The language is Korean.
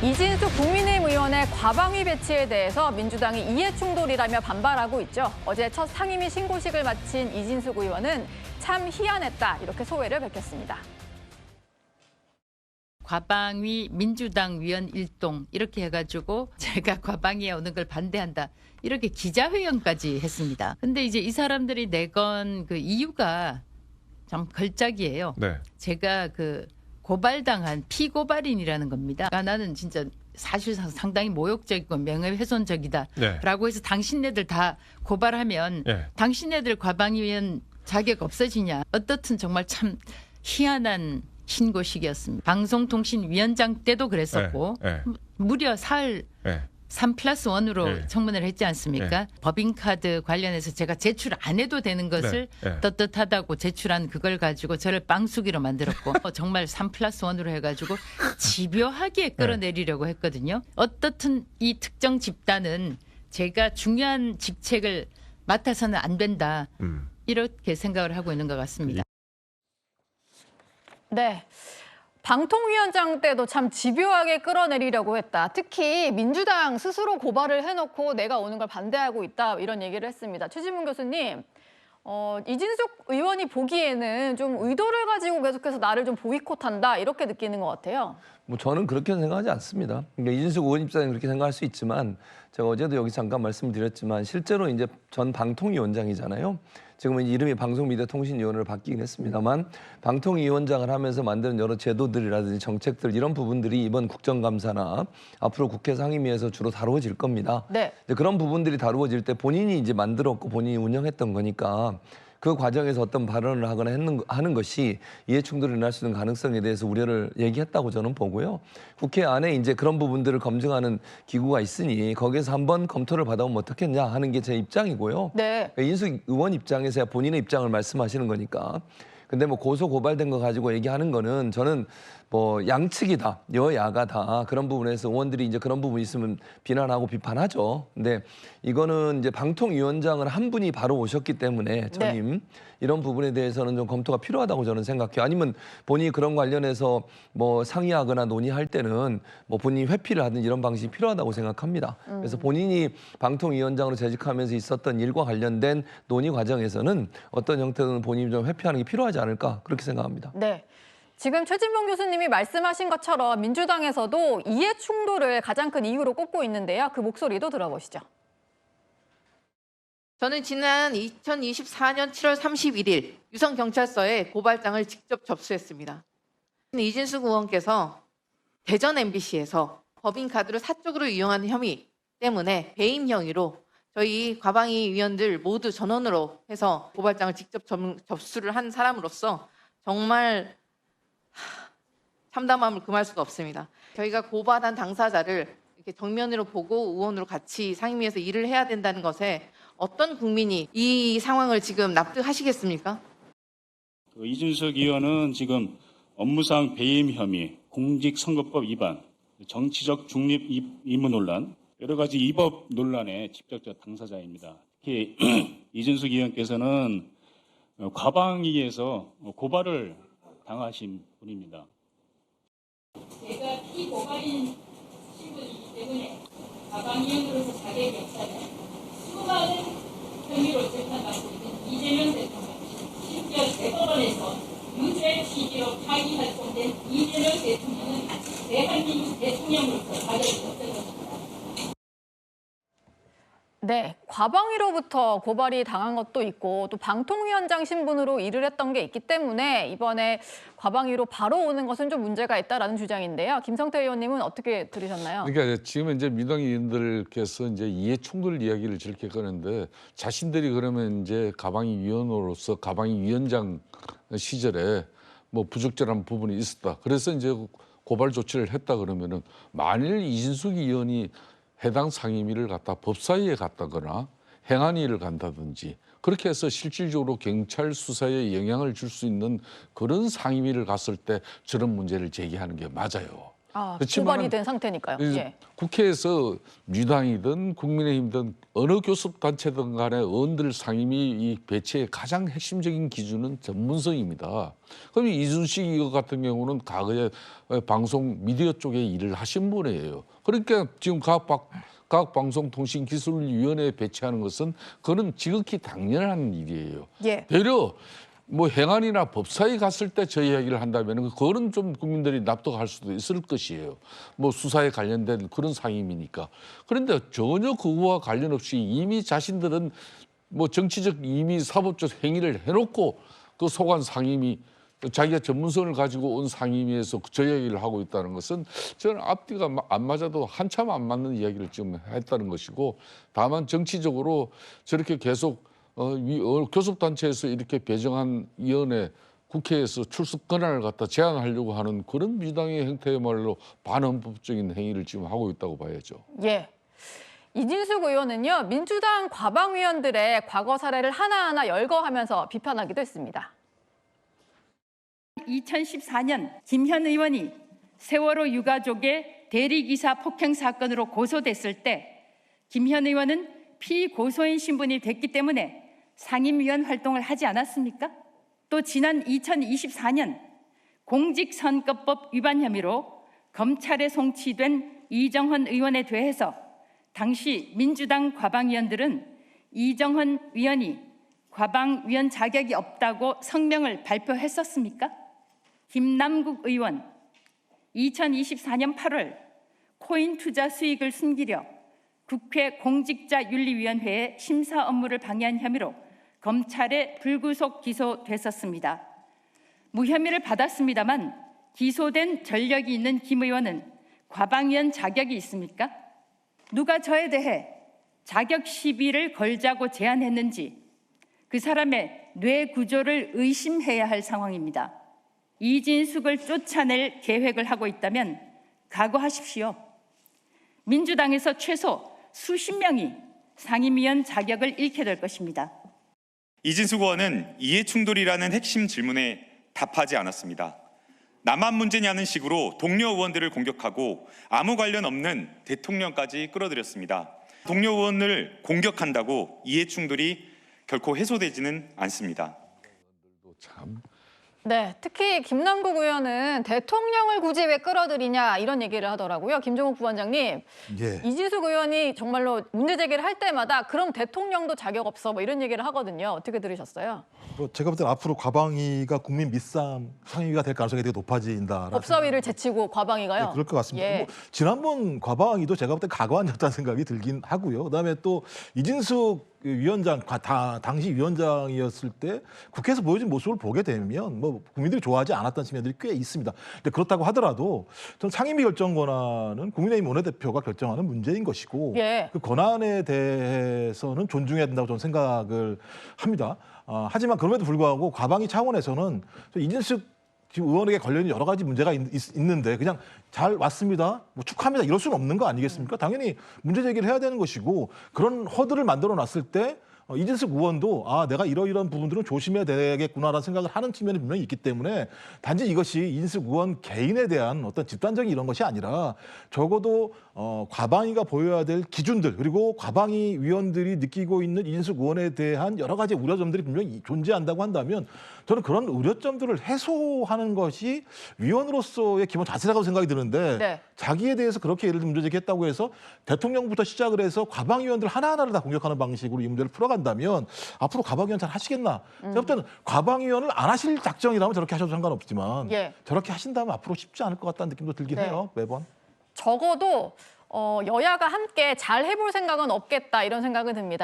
이진숙 국민의힘 의원의 과방위 배치에 대해서 민주당이 이해충돌이라며 반발하고 있죠. 어제 첫 상임위 신고식을 마친 이진숙 의원은 참 희한했다 이렇게 소회를 밝혔습니다. 과방위 민주당 위원 일동 이렇게 해가지고 제가 과방위에 오는 걸 반대한다 이렇게 기자회견까지 했습니다. 근데 이제 이 사람들이 내건 그 이유가 참 걸작이에요. 네. 제가 그 고발당한 피고발인이라는 겁니다. 그러니까 나는 진짜 사실상 상당히 모욕적이고 명예훼손적이다 네. 라고 해서 당신네들 다 고발하면 네. 당신네들 과방위원 자격 없어지냐. 어떻든 정말 참 희한한 신고식이었습니다. 방송통신위원장 때도 그랬었고 네. 무려 사흘 네. 3+1으로 네. 청문회를 했지 않습니까? 법인카드 관련해서 제가 제출 안 해도 되는 것을 네. 떳떳하다고 제출한 그걸 가지고 저를 빵수기로 만들었고 정말 3+1으로 해가지고 집요하게 끌어내리려고 했거든요. 어떻든 이 특정 집단은 제가 중요한 직책을 맡아서는 안 된다. 이렇게 생각을 하고 있는 것 같습니다. 네. 방통위원장 때도 참 집요하게 끌어내리려고 했다. 특히 민주당 스스로 고발을 해놓고 내가 오는 걸 반대하고 있다. 이런 얘기를 했습니다. 최진문 교수님, 이진숙 의원이 보기에는 좀 의도를 가지고 계속해서 나를 좀 보이콧한다. 이렇게 느끼는 것 같아요. 뭐 저는 그렇게는 생각하지 않습니다. 그러니까 이진숙 의원 입장에는 그렇게 생각할 수 있지만 제가 어제도 여기 잠깐 말씀드렸지만 실제로 이제 전 방통위원장이잖아요. 지금은 이름이 방송미디어통신위원회로 바뀌긴 했습니다만 방통위원장을 하면서 만드는 여러 제도들이라든지 정책들 이런 부분들이 이번 국정감사나 앞으로 국회 상임위에서 주로 다루어질 겁니다. 네. 그런 부분들이 다루어질 때 본인이 이제 만들었고 본인이 운영했던 거니까 그 과정에서 어떤 발언을 하거나 하는 것이 이해충돌이 일어날 수 있는 가능성에 대해서 우려를 얘기했다고 저는 보고요. 국회 안에 이제 그런 부분들을 검증하는 기구가 있으니 거기에서 한번 검토를 받아보면 어떻겠냐 하는 게 제 입장이고요. 네. 인숙 의원 입장에서야 본인의 입장을 말씀하시는 거니까. 근데 뭐 고소 고발된 거 가지고 얘기하는 거는 저는 뭐 양측이다, 여야가 다 그런 부분에서 의원들이 이제 그런 부분이 있으면 비난하고 비판하죠. 근데 이거는 이제 방통위원장을 한 분이 바로 오셨기 때문에 전임 네. 이런 부분에 대해서는 좀 검토가 필요하다고 저는 생각해요. 아니면 본인이 그런 관련해서 뭐 상의하거나 논의할 때는 뭐 본인이 회피를 하든 이런 방식이 필요하다고 생각합니다. 그래서 본인이 방통위원장으로 재직하면서 있었던 일과 관련된 논의 과정에서는 어떤 형태든 본인이 좀 회피하는 게 필요하지 않을까 그렇게 생각합니다. 네. 지금 최진봉 교수님이 말씀하신 것처럼 민주당에서도 이해 충돌을 가장 큰 이유로 꼽고 있는데요. 그 목소리도 들어보시죠. 저는 지난 2024년 7월 31일 유성경찰서에 고발장을 직접 접수했습니다. 이진숙 의원께서 대전 MBC에서 법인카드를 사적으로 이용하는 혐의 때문에 배임 형의로 저희 과방위 위원들 모두 전원으로 해서 고발장을 직접 접수를 한 사람으로서 정말 참담함을 금할 수가 없습니다. 저희가 고발한 당사자를 이렇게 정면으로 보고 의원으로 같이 상임위에서 일을 해야 된다는 것에 어떤 국민이 이 상황을 지금 납득하시겠습니까? 이준석 의원은 지금 업무상 배임 혐의, 공직선거법 위반, 정치적 중립 의무 논란, 여러 가지 위법 논란의 직접적 당사자입니다. 특히 이준석 의원께서는 과방위에서 고발을 당하신 분입니다. 제가 피고발인 신분이기 때문에 과방위원으로서 자격이 없다면 수많은 혐의로 재판받고 있는 이재명 대통령, 심지어 대법원에서 유죄 취지로 파기 활동된 이재명 대통령은 대한민국 대통령으로서 자격이 없던 것입니다. 네, 과방위로부터 고발이 당한 것도 있고 또 방통위원장 신분으로 일을 했던 게 있기 때문에 이번에 과방위로 바로 오는 것은 좀 문제가 있다라는 주장인데요. 김성태 의원님은 어떻게 들으셨나요? 그러니까 지금 이제 민주당 의원들께서 이제 이해 충돌 이야기를 저렇게 꺼는데 자신들이 그러면 이제 과방위 위원으로서 과방위 위원장 시절에 뭐 부적절한 부분이 있었다. 그래서 이제 고발 조치를 했다 그러면은 만일 이진숙 의원이 해당 상임위를 갖다 법사위에 갔다거나 행안위를 간다든지 그렇게 해서 실질적으로 경찰 수사에 영향을 줄 수 있는 그런 상임위를 갔을 때 저런 문제를 제기하는 게 맞아요. 고발이 된 상태니까요. 예. 국회에서 민주당이든 국민의힘이든 어느 교섭단체든 간에 의원들 상임위 이 배치의 가장 핵심적인 기준은 전문성입니다. 그럼 이준식 이거 같은 경우는 과거에 방송 미디어 쪽에 일을 하신 분이에요. 그러니까 지금 과학방송통신기술위원회에 배치하는 것은 그거는 지극히 당연한 일이에요. 예. 되려 뭐 행안이나 법사위 갔을 때 저 이야기를 한다면 그거는 좀 국민들이 납득할 수도 있을 것이에요. 뭐 수사에 관련된 그런 상임이니까. 그런데 전혀 그거와 관련 없이 이미 자신들은 뭐 정치적 이미 사법적 행위를 해놓고 그 소관 상임이 자기가 전문성을 가지고 온 상임위에서 저 이야기를 하고 있다는 것은 저는 앞뒤가 안 맞아도 한참 안 맞는 이야기를 지금 했다는 것이고, 다만 정치적으로 저렇게 계속 교섭단체에서 이렇게 배정한 위원회 국회에서 출석 권한을 갖다 제한하려고 하는 그런 민주당의 형태야말로 반헌법적인 행위를 지금 하고 있다고 봐야죠. 예. 이진숙 의원은요, 민주당 과방위원들의 과거 사례를 하나하나 열거하면서 비판하기도 했습니다. 2014년 김현 의원이 세월호 유가족의 대리기사 폭행 사건으로 고소됐을 때 김현 의원은 피고소인 신분이 됐기 때문에 상임위원 활동을 하지 않았습니까? 또 지난 2024년 공직선거법 위반 혐의로 검찰에 송치된 이정헌 의원에 대해서 당시 민주당 과방위원들은 이정헌 위원이 과방위원 자격이 없다고 성명을 발표했었습니까? 김남국 의원, 2024년 8월 코인 투자 수익을 숨기려 국회 공직자윤리위원회의 심사 업무를 방해한 혐의로 검찰에 불구속 기소됐었습니다. 무혐의를 받았습니다만 기소된 전력이 있는 김 의원은 과방위원 자격이 있습니까? 누가 저에 대해 자격 시비를 걸자고 제안했는지 그 사람의 뇌 구조를 의심해야 할 상황입니다. 이진숙을 쫓아낼 계획을 하고 있다면 각오하십시오. 민주당에서 최소 수십 명이 상임위원 자격을 잃게 될 것입니다. 이진숙 의원은 이해충돌이라는 핵심 질문에 답하지 않았습니다. 나만 문제냐는 식으로 동료 의원들을 공격하고 아무 관련 없는 대통령까지 끌어들였습니다. 동료 의원을 공격한다고 이해충돌이 결코 해소되지는 않습니다. 참. 네, 특히 김남국 의원은 대통령을 굳이 왜 끌어들이냐 이런 얘기를 하더라고요. 김종욱 부원장님, 예. 이진숙 의원이 정말로 문제 제기를 할 때마다 그럼 대통령도 자격 없어 뭐 이런 얘기를 하거든요. 어떻게 들으셨어요? 뭐 제가 볼 때는 앞으로 과방위가 국민 밑상 상임위가 될 가능성이 되게 높아진다. 법사위를 제치고 과방위가요? 네, 그럴 것 같습니다. 예. 뭐 지난번 과방위도 제가 볼 때 가관이었다는 생각이 들긴 하고요. 그다음에 또 이진숙 위원장, 당시 위원장이었을 때 국회에서 보여준 모습을 보게 되면 뭐 국민들이 좋아하지 않았던 측면들이 꽤 있습니다. 근데 그렇다고 하더라도 전 상임위 결정 권한은 국민의힘 원내대표가 결정하는 문제인 것이고 예. 그 권한에 대해서는 존중해야 된다고 저는 생각을 합니다. 하지만 그럼에도 불구하고 과방위 차원에서는 이진숙 지금 의원에게 걸려있는 여러 가지 문제가 있는데 그냥 잘 왔습니다, 뭐 축하합니다 이럴 수는 없는 거 아니겠습니까? 당연히 문제 제기를 해야 되는 것이고 그런 허들을 만들어 놨을 때 이진숙 의원도 내가 이러이러한 부분들은 조심해야 되겠구나라는 생각을 하는 측면이 분명히 있기 때문에 단지 이것이 이진숙 의원 개인에 대한 어떤 집단적인 이런 것이 아니라 적어도 과방위가 보여야 될 기준들 그리고 과방위 위원들이 느끼고 있는 이진숙 의원에 대한 여러 가지 우려점들이 분명히 존재한다고 한다면 저는 그런 우려점들을 해소하는 것이 위원으로서의 기본 자세라고 생각이 드는데 네. 자기에 대해서 그렇게 예를 들어 문제 제기했다고 해서 대통령부터 시작을 해서 과방위원들 하나하나를 다 공격하는 방식으로 이 문제를 풀어간다면 앞으로 과방위원 잘 하시겠나? 제가 볼 때는 과방위원을 안 하실 작정이라면 저렇게 하셔도 상관없지만 예. 저렇게 하신다면 앞으로 쉽지 않을 것 같다는 느낌도 들긴 네. 해요. 매번. 적어도 여야가 함께 잘 해볼 생각은 없겠다 이런 생각은 듭니다.